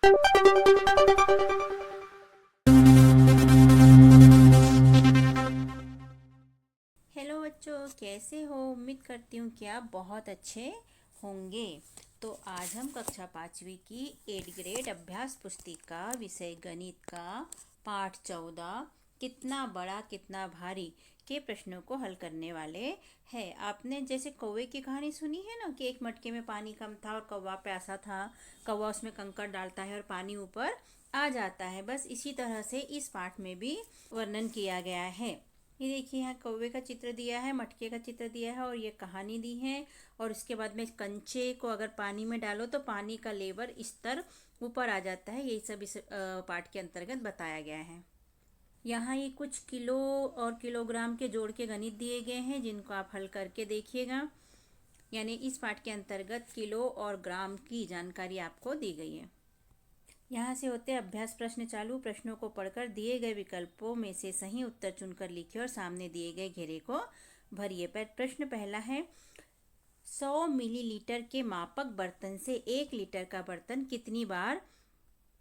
Hello बच्चों, कैसे हो? उम्मीद करती हूँ कि आप बहुत अच्छे होंगे। तो आज हम कक्षा 5वीं की 8th ग्रेड अभ्यास पुस्तिका विषय गणित का पाठ 14 कितना बड़ा कितना भारी के प्रश्नों को हल करने वाले हैं। आपने जैसे कौवे की कहानी सुनी है ना कि एक मटके में पानी कम था और कौवा प्यासा था। कौवा उसमें कंकड़ डालता है और पानी ऊपर आ जाता है। बस इसी तरह से इस पाठ में भी वर्णन किया गया है। ये देखिए, यहाँ कौवे का चित्र दिया है, मटके का चित्र दिया है और ये कहानी दी है। और उसके बाद में कंचे को अगर पानी में डालो तो पानी का लेवल स्तर ऊपर आ जाता है। यही सब इस पाठ के अंतर्गत बताया गया है। यहाँ ये कुछ किलो और किलोग्राम के जोड़ के गणित दिए गए हैं, जिनको आप हल करके देखिएगा। यानी इस पाठ के अंतर्गत किलो और ग्राम की जानकारी आपको दी गई है। यहाँ से होते अभ्यास प्रश्न चालू। प्रश्नों को पढ़कर दिए गए विकल्पों में से सही उत्तर चुनकर लिखिए और सामने दिए गए घेरे को भरिए। प्रश्न पहला है, 100 मिलीलीटर के मापक बर्तन से 1 लीटर का बर्तन कितनी बार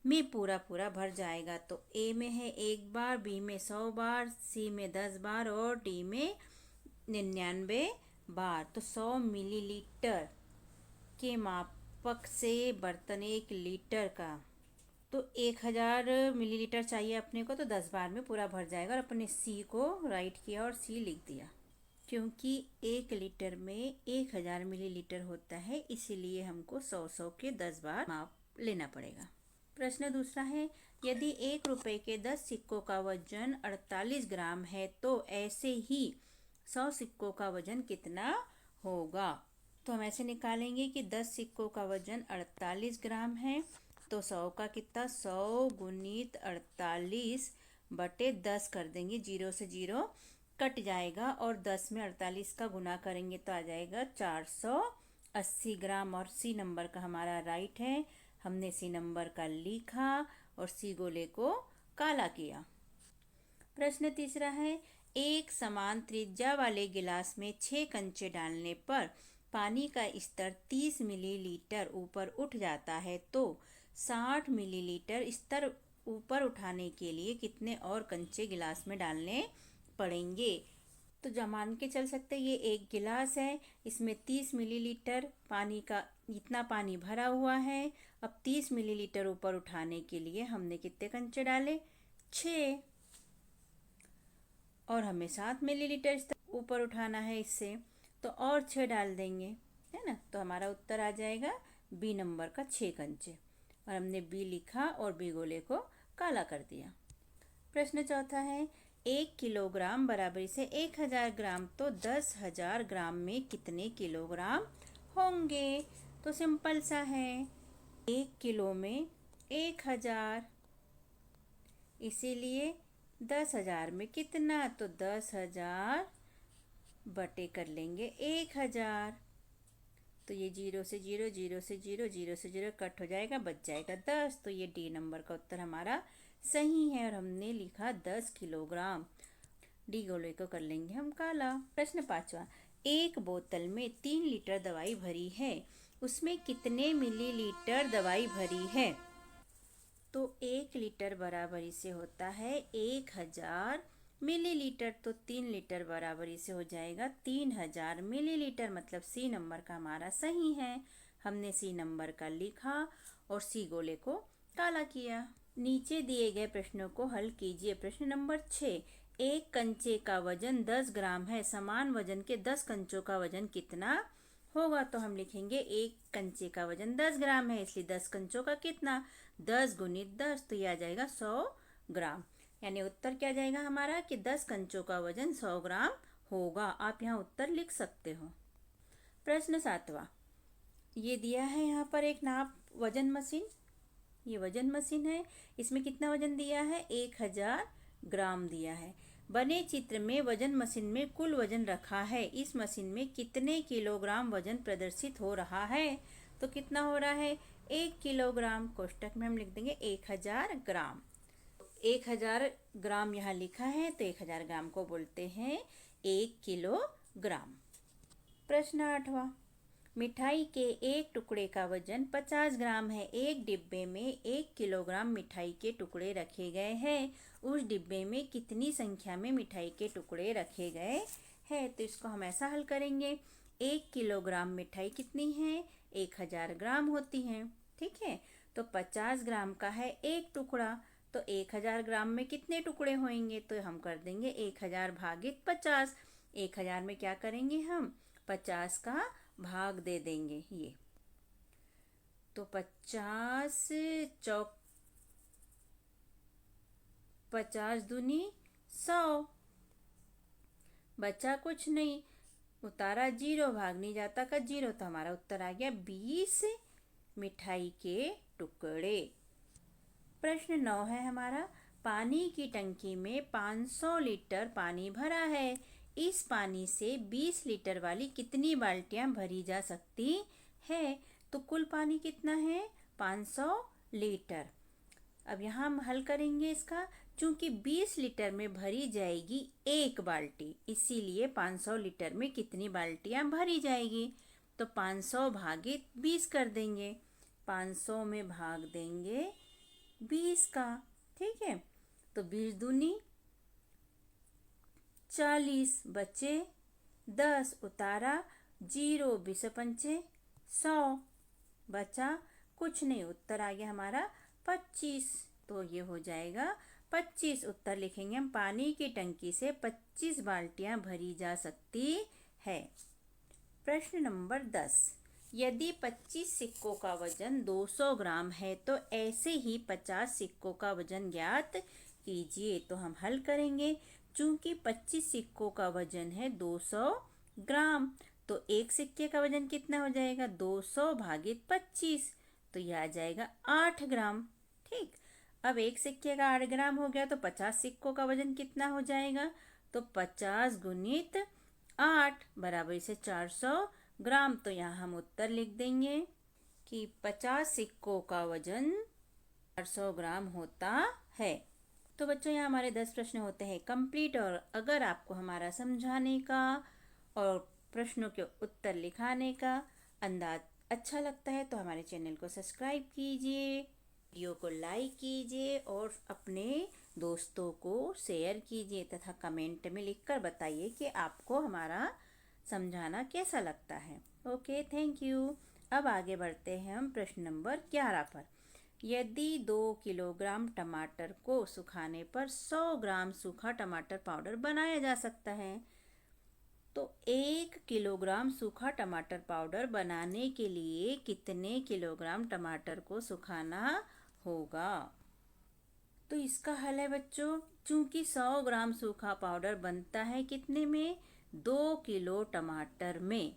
में पूरा पूरा भर जाएगा? तो ए में है 1 बार, बी में 100 बार, सी में 10 बार और डी में 99 बार। तो 100 मिलीलीटर के मापक से बर्तन 1 लीटर का, तो 1000 मिलीलीटर चाहिए अपने को, तो 10 बार में पूरा भर जाएगा। और अपने सी को राइट किया और सी लिख दिया, क्योंकि 1 लीटर में 1000 मिलीलीटर होता है, इसीलिए हमको 100 के 10 बार माप लेना पड़ेगा। प्रश्न दूसरा है, यदि 1 रुपए के 10 सिक्कों का वजन 48 ग्राम है तो ऐसे ही 100 सिक्कों का वजन कितना होगा? तो हम ऐसे निकालेंगे कि 10 सिक्कों का वजन 48 ग्राम है, तो 100 का कितना, 100 गुणित 48 बटे 10 कर देंगे। 0 से 0 कट जाएगा और 10 में 48 का गुना करेंगे तो आ जाएगा 480 ग्राम। और सी नंबर का हमारा राइट है। हमने सी नंबर का लिखा और सी गोले को काला किया। प्रश्न तीसरा है, एक समान त्रिज्या वाले गिलास में 6 कंचे डालने पर पानी का स्तर 30 मिलीलीटर ऊपर उठ जाता है, तो 60 मिलीलीटर स्तर ऊपर उठाने के लिए कितने और कंचे गिलास में डालने पड़ेंगे? तो जो मान के चल सकते हैं, ये एक गिलास है, इसमें 30 मिलीलीटर पानी का इतना पानी भरा हुआ है। अब 30 मिलीलीटर ऊपर उठाने के लिए हमने कितने कंचे डाले? 6। और हमें 7 मिलीलीटर ऊपर उठाना है इससे, तो और 6 डाल देंगे, है ना। तो हमारा उत्तर आ जाएगा बी नंबर का 6 कंचे। और हमने बी लिखा और बी गोले को काला कर दिया। प्रश्न चौथा है, 1 किलोग्राम बराबरी से 1000 ग्राम, तो 10,000 ग्राम में कितने किलोग्राम होंगे? तो सिंपल सा है, 1 किलो में 1000, इसीलिए 10,000 में कितना, तो 10,000 बटे कर लेंगे 1000। तो ये 0 से 0, 0 से 0, 0 से 0 कट हो जाएगा, बच जाएगा 10। तो ये डी नंबर का उत्तर हमारा सही है और हमने लिखा 10 किलोग्राम। डी गोले को कर लेंगे हम काला। प्रश्न पांचवा, एक बोतल में 3 लीटर दवाई भरी है, उसमें कितने मिलीलीटर दवाई भरी है? तो 1 लीटर बराबरी से होता है 1000 मिलीलीटर, तो 3 लीटर बराबरी से हो जाएगा 3000 मिलीलीटर। मतलब सी नंबर का हमारा सही है। हमने सी नंबर का लिखा और सी गोले को काला किया। नीचे दिए गए प्रश्नों को हल कीजिए। प्रश्न नंबर 6, एक कंचे का वजन 10 ग्राम है, समान वजन के 10 कंचों का वजन कितना होगा? तो हम लिखेंगे एक कंचे का वजन 10 ग्राम है, इसलिए 10 कंचों का कितना, 10 गुणित 10, तो यह आ जाएगा 100 ग्राम। यानी उत्तर क्या जाएगा हमारा कि 10 कंचों का वजन 100 ग्राम होगा। आप यहाँ उत्तर लिख सकते हो। प्रश्न 7वां, ये दिया है यहाँ पर एक नाप वजन मशीन। ये वजन मशीन है, इसमें कितना वजन दिया है? 1000 ग्राम दिया है। बने चित्र में वजन मशीन में कुल वजन रखा है, इस मशीन में कितने किलोग्राम वजन प्रदर्शित हो रहा है? तो कितना हो रहा है? 1 किलोग्राम। कोष्टक में हम लिख देंगे 1000 ग्राम। 1000 ग्राम यहाँ लिखा है, तो 1000 ग्राम को बोलते हैं 1 किलोग्राम। प्रश्न 8वां, मिठाई के एक टुकड़े का वजन 50 ग्राम है। एक डिब्बे में 1 किलोग्राम मिठाई के टुकड़े रखे गए हैं। उस डिब्बे में कितनी संख्या में मिठाई के टुकड़े रखे गए हैं? तो इसको हम ऐसा हल करेंगे। 1 किलोग्राम मिठाई कितनी है? 1000 ग्राम होती है। ठीक है, तो 50 ग्राम का है एक टुकड़ा, तो 1000 ग्राम में कितने टुकड़े होंगे? तो हम कर देंगे 1000 भागित 50। 1000 में क्या करेंगे हम? 50 का भाग दे देंगे ये। तो 50 दूनी 100, बचा कुछ नहीं, उतारा 0, भाग नहीं जाता का 0, तो हमारा उत्तर आ गया 20 मिठाई के टुकड़े। प्रश्न 9 है हमारा, पानी की टंकी में 500 लीटर पानी भरा है। इस पानी से 20 लीटर वाली कितनी बाल्टियां भरी जा सकती है? तो कुल पानी कितना है? 500 लीटर। अब यहाँ हम हल करेंगे इसका। चूंकि 20 लीटर में भरी जाएगी एक बाल्टी, इसीलिए 500 लीटर में कितनी बाल्टियां भरी जाएगी? तो 500 भागित 20 कर देंगे। 500 में भाग देंगे 20 का। ठीक है, तो 20 दूनी 40, बचे 10, उतारा 0, 20 पंचे 100, बचा कुछ नहीं, उत्तर आ गया हमारा 25। तो ये हो जाएगा 25। उत्तर लिखेंगे हम, पानी की टंकी से 25 बाल्टियां भरी जा सकती है। प्रश्न नंबर 10, यदि 25 सिक्कों का वजन 200 ग्राम है तो ऐसे ही 50 सिक्कों का वजन ज्ञात कीजिए। तो हम हल करेंगे। चूंकि 25 सिक्कों का वजन है 200 ग्राम, तो एक सिक्के का वजन कितना हो जाएगा? 200 भागित 25, तो यह आ जाएगा 8 ग्राम। ठीक, अब एक सिक्के का 8 ग्राम हो गया, तो 50 सिक्कों का वजन कितना हो जाएगा? तो 50 गुणित 8 बराबर से 400 ग्राम। तो यहाँ हम उत्तर लिख देंगे कि 50 सिक्कों का वजन 400 ग्राम होता है। तो बच्चों, यहाँ हमारे 10 प्रश्न होते हैं कंप्लीट। और अगर आपको हमारा समझाने का और प्रश्नों के उत्तर लिखाने का अंदाज अच्छा लगता है तो हमारे चैनल को सब्सक्राइब कीजिए, वीडियो को लाइक कीजिए और अपने दोस्तों को शेयर कीजिए तथा कमेंट में लिखकर बताइए कि आपको हमारा समझाना कैसा लगता है। Okay, thank you. अब आगे बढ़ते हैं हम प्रश्न नंबर 11 पर। यदि 2 किलोग्राम टमाटर को सुखाने पर 100 ग्राम सूखा टमाटर पाउडर बनाया जा सकता है, तो 1 किलोग्राम सूखा टमाटर पाउडर बनाने के लिए कितने किलोग्राम टमाटर को सुखाना होगा? तो इसका हल है बच्चों, चूंकि 100 ग्राम सूखा पाउडर बनता है कितने में? 2 किलो टमाटर में।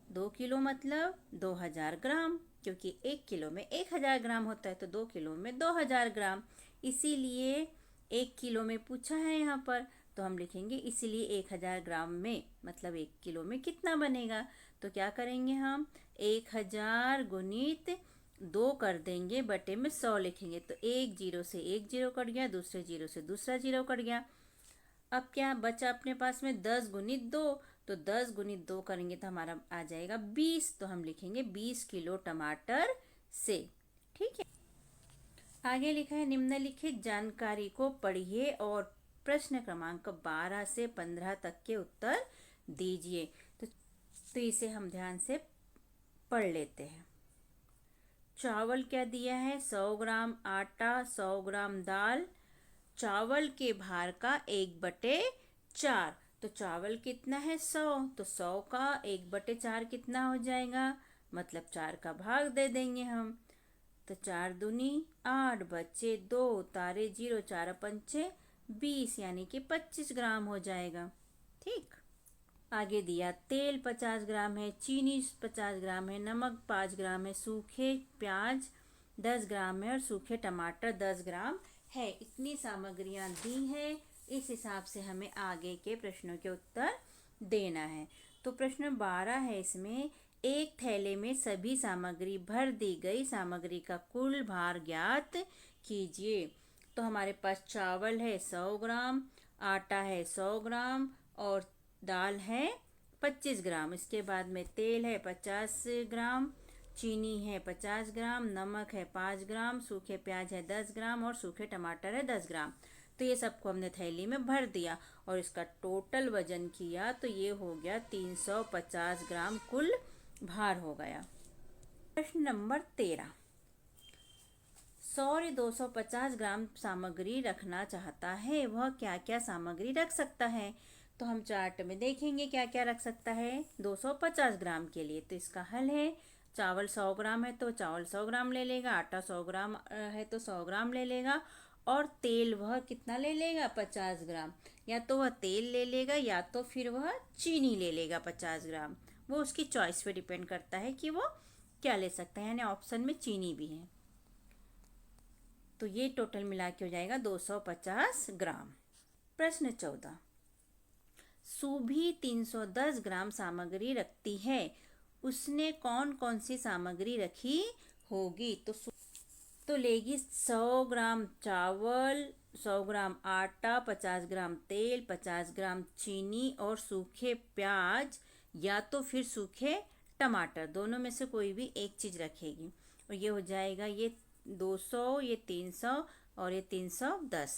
2 किलो मतलब 2000 ग्राम, क्योंकि 1 किलो में 1000 ग्राम होता है, तो 2 किलो में 2000 ग्राम। इसीलिए 1 किलो में पूछा है यहाँ पर, तो हम लिखेंगे इसीलिए 1000 ग्राम में, मतलब 1 किलो में कितना बनेगा? तो क्या करेंगे हम? 1000 गुणित 2 कर देंगे, बटे में 100 लिखेंगे। तो एक जीरो से एक जीरो कट गया, दूसरे जीरो से दूसरा जीरो कट गया। अब क्या बचा अपने पास में? 10 गुणित 2, तो 10 गुणित 2 करेंगे तो हमारा आ जाएगा 20। तो हम लिखेंगे 20 किलो टमाटर से। ठीक है, आगे लिखा है, निम्नलिखित जानकारी को पढ़िए और प्रश्न क्रमांक 12 से 15 तक के उत्तर दीजिए। तो इसे हम ध्यान से पढ़ लेते हैं। चावल क्या दिया है? 100 ग्राम आटा, 100 ग्राम दाल, चावल के भार का 1/4। तो चावल कितना है? 100, तो 100 का 1/4 कितना हो जाएगा? मतलब 4 का भाग दे देंगे हम। तो 4 दूनी 8, बचे 2, उतारे 0, 4 पंचे 20, यानी कि 25 ग्राम हो जाएगा। ठीक, आगे दिया तेल 50 ग्राम है, चीनी 50 ग्राम है, नमक 5 ग्राम है, सूखे प्याज 10 ग्राम है और सूखे टमाटर 10 ग्राम है। इतनी सामग्रियां दी हैं, इस हिसाब से हमें आगे के प्रश्नों के उत्तर देना है। तो प्रश्न 12 है, इसमें एक थैले में सभी सामग्री भर दी गई सामग्री का कुल भार ज्ञात कीजिए। तो हमारे पास चावल है 100 ग्राम, आटा है 100 ग्राम और दाल है 25 ग्राम। इसके बाद में तेल है 50 ग्राम, चीनी है 50 ग्राम, नमक है 5 ग्राम, सूखे प्याज है 10 ग्राम और सूखे टमाटर है 10 ग्राम। तो ये सबको हमने थैली में भर दिया और इसका टोटल वजन किया तो ये हो गया 350 ग्राम कुल भार हो गया। प्रश्न नंबर 13। सौर्य 250 ग्राम सामग्री रखना चाहता है, वह क्या क्या सामग्री रख सकता है? तो हम चार्ट में देखेंगे क्या क्या रख सकता है 250 ग्राम के लिए। तो इसका हल है, चावल 100 ग्राम है तो चावल 100 ग्राम ले लेगा, आटा 100 ग्राम है तो 100 ग्राम ले लेगा, और तेल वह कितना ले लेगा 50 ग्राम। या तो वह तेल ले लेगा या तो फिर वह चीनी ले लेगा 50 ग्राम। वो उसकी चॉइस पे डिपेंड करता है कि वो क्या ले सकता है, यानी ऑप्शन में चीनी भी है। तो ये टोटल मिला के हो जाएगा 250 ग्राम। प्रश्न 14। सुभी 310 ग्राम सामग्री रखती है, उसने कौन कौन सी सामग्री रखी होगी? तो लेगी 100 ग्राम चावल, 100 ग्राम आटा, 50 ग्राम तेल, 50 ग्राम चीनी और सूखे प्याज या तो फिर सूखे टमाटर, दोनों में से कोई भी एक चीज़ रखेगी। और ये हो जाएगा ये 200, ये 300 और ये 310।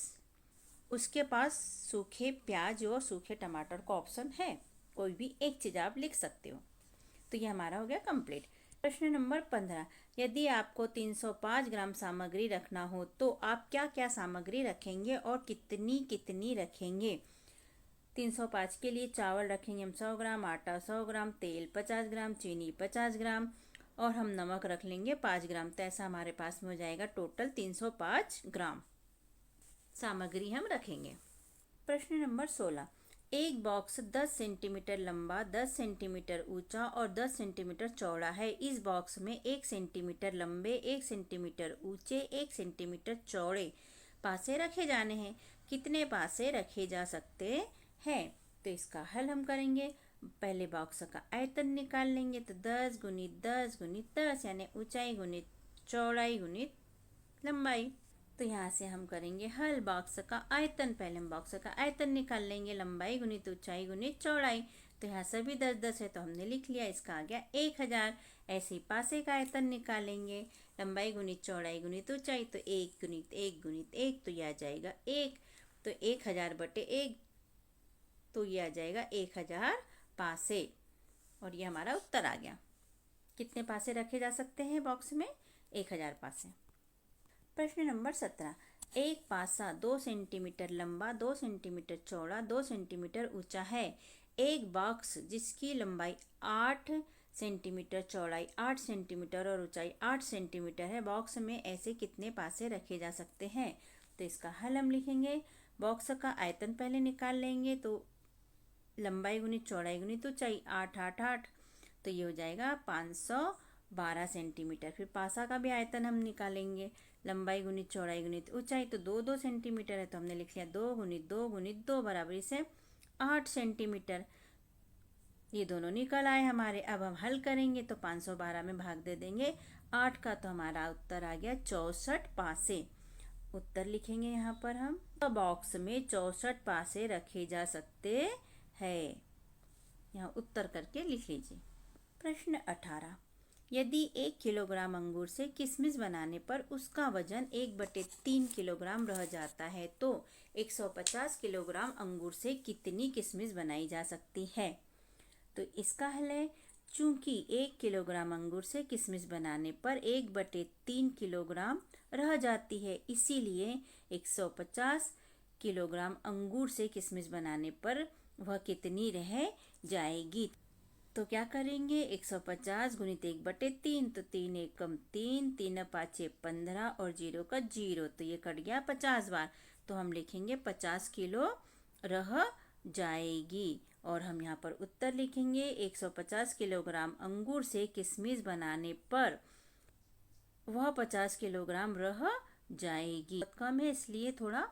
उसके पास सूखे प्याज और सूखे टमाटर का ऑप्शन है, कोई भी एक चीज़ आप लिख सकते हो। तो ये हमारा हो गया कंप्लीट। प्रश्न नंबर 15। यदि आपको 305 ग्राम सामग्री रखना हो तो आप क्या क्या सामग्री रखेंगे और कितनी कितनी रखेंगे? 305 के लिए चावल रखेंगे हम 100 ग्राम, आटा 100 ग्राम, तेल 50 ग्राम, चीनी 50 ग्राम और हम नमक रख लेंगे 5 ग्राम। तो ऐसा हमारे पास में हो जाएगा टोटल 305 ग्राम सामग्री हम रखेंगे। प्रश्न नंबर 16। एक बॉक्स 10 सेंटीमीटर लंबा, 10 सेंटीमीटर ऊंचा और 10 सेंटीमीटर चौड़ा है। इस बॉक्स में 1 सेंटीमीटर लंबे, 1 सेंटीमीटर ऊंचे, 1 सेंटीमीटर चौड़े पासे रखे जाने हैं। कितने पासे रखे जा सकते हैं? तो इसका हल हम करेंगे। पहले बॉक्स का आयतन निकाल लेंगे। तो 10 गुणित 10 गुणित 10 यानी ऊंचाई गुणित चौड़ाई गुणित लंबाई। तो यहाँ से हम करेंगे हल। बॉक्स का आयतन, पहले हम बॉक्स का आयतन निकाल लेंगे, लंबाई गुणित ऊंचाई गुणित चौड़ाई। तो यहाँ सभी 10-10 है तो हमने लिख लिया, इसका आ गया 1000। ऐसे ही पासे का आयतन निकालेंगे, लंबाई गुणित चौड़ाई गुणित ऊंचाई, तो 1 गुणित 1 गुणित 1 तो यह आ जाएगा 1। तो 1000/1 तो यह आ जाएगा 1000 पासे। और ये हमारा उत्तर आ गया। कितने पासे रखे जा सकते हैं बॉक्स में? 1000 पासे। प्रश्न नंबर 17। एक पासा 2 सेंटीमीटर लंबा, 2 सेंटीमीटर चौड़ा, 2 सेंटीमीटर ऊंचा है। एक बॉक्स जिसकी लंबाई 8 सेंटीमीटर, चौड़ाई 8 सेंटीमीटर और ऊंचाई 8 सेंटीमीटर है, बॉक्स में ऐसे कितने पासे रखे जा सकते हैं? तो इसका हल हम लिखेंगे। बॉक्स का आयतन पहले निकाल लेंगे, तो लंबाई गुणित चौड़ाई गुणित ऊंचाई 8 8 8 तो ये हो जाएगा 512 सेंटीमीटर। फिर पासा का भी आयतन हम निकालेंगे, लंबाई गुणित चौड़ाई गुणित ऊंचाई, तो 2 सेंटीमीटर है तो हमने लिख लिया 2 गुणित 2 गुणित 2 बराबरी से 8 सेंटीमीटर। ये दोनों निकल आए हमारे। अब हम हल करेंगे तो 512 में भाग दे देंगे 8 का, तो हमारा उत्तर आ गया 64 पासे। उत्तर लिखेंगे यहाँ पर हम। तो बॉक्स में 64 पासे रखे जा सकते हैं। यहाँ उत्तर करके लिख लीजिए। प्रश्न 18। यदि 1 किलोग्राम अंगूर से किशमिश बनाने पर उसका वजन 1/3 किलोग्राम रह जाता है तो 150 किलोग्राम अंगूर से कितनी किशमिश बनाई जा सकती है? तो इसका हल है, चूंकि 1 किलोग्राम अंगूर से किशमिश बनाने पर 1/3 किलोग्राम रह जाती है, इसीलिए 150 किलोग्राम अंगूर से किशमिश बनाने पर वह कितनी रह जाएगी? तो क्या करेंगे, 150 गुणित 1/3, तो 3 एकम 3, 3 पाँचे 15 और 0 का 0, तो ये कट गया 50 बार। तो हम लिखेंगे 50 किलो रह जाएगी। और हम यहाँ पर उत्तर लिखेंगे 150 किलोग्राम अंगूर से किशमिश बनाने पर वह 50 किलोग्राम रह जाएगी। बहुत कम है इसलिए थोड़ा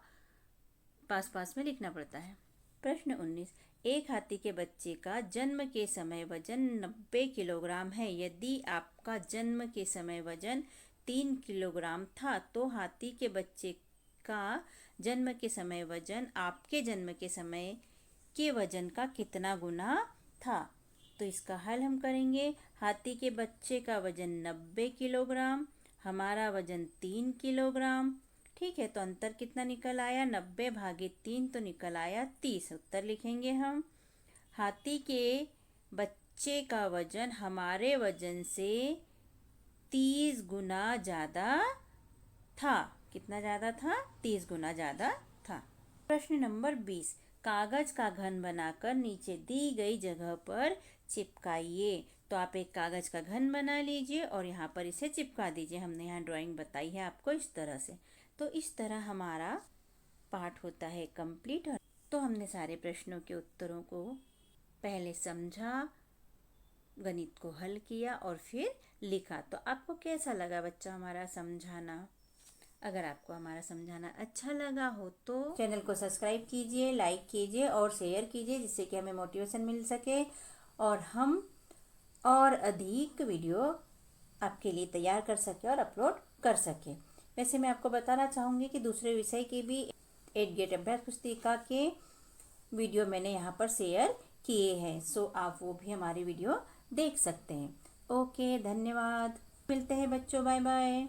पास पास में लिखना पड़ता है। प्रश्न 19। एक हाथी के बच्चे का जन्म के समय वजन 90 किलोग्राम है। यदि आपका जन्म के समय वजन 3 किलोग्राम था तो हाथी के बच्चे का जन्म के समय वजन आपके जन्म के समय के वजन का कितना गुना था? तो इसका हल हम करेंगे। हाथी के बच्चे का वजन 90 किलोग्राम, हमारा वजन 3 किलोग्राम। ठीक है, तो अंतर कितना निकल आया? 90 भागे 3 तो निकल आया 30। उत्तर लिखेंगे हम। हाथी के बच्चे का वजन हमारे वजन से 30 गुना ज़्यादा था। कितना ज़्यादा था? 30 गुना ज़्यादा था। प्रश्न नंबर 20, कागज का घन बनाकर नीचे दी गई जगह पर चिपकाइए। तो आप एक कागज का घन बना लीजिए और यहाँ पर इसे चिपका दीजिए। हमने यहाँ ड्राइंग बताई है आपको इस तरह से। तो इस तरह हमारा पाठ होता है कंप्लीट। तो हमने सारे प्रश्नों के उत्तरों को पहले समझा, गणित को हल किया और फिर लिखा। तो आपको कैसा लगा बच्चा हमारा समझाना? अगर आपको हमारा समझाना अच्छा लगा हो तो चैनल को सब्सक्राइब कीजिए, लाइक कीजिए और शेयर कीजिए, जिससे कि हमें मोटिवेशन मिल सके और हम और अधिक वीडियो आपके लिए तैयार कर सके और अपलोड कर सके। वैसे मैं आपको बताना चाहूँगी कि दूसरे विषय के भी 8 गेट अभ्यास पुस्तिका के वीडियो मैंने यहाँ पर शेयर किए हैं, सो आप वो भी हमारी वीडियो देख सकते हैं। ओके, धन्यवाद। मिलते हैं बच्चों, बाय बाय।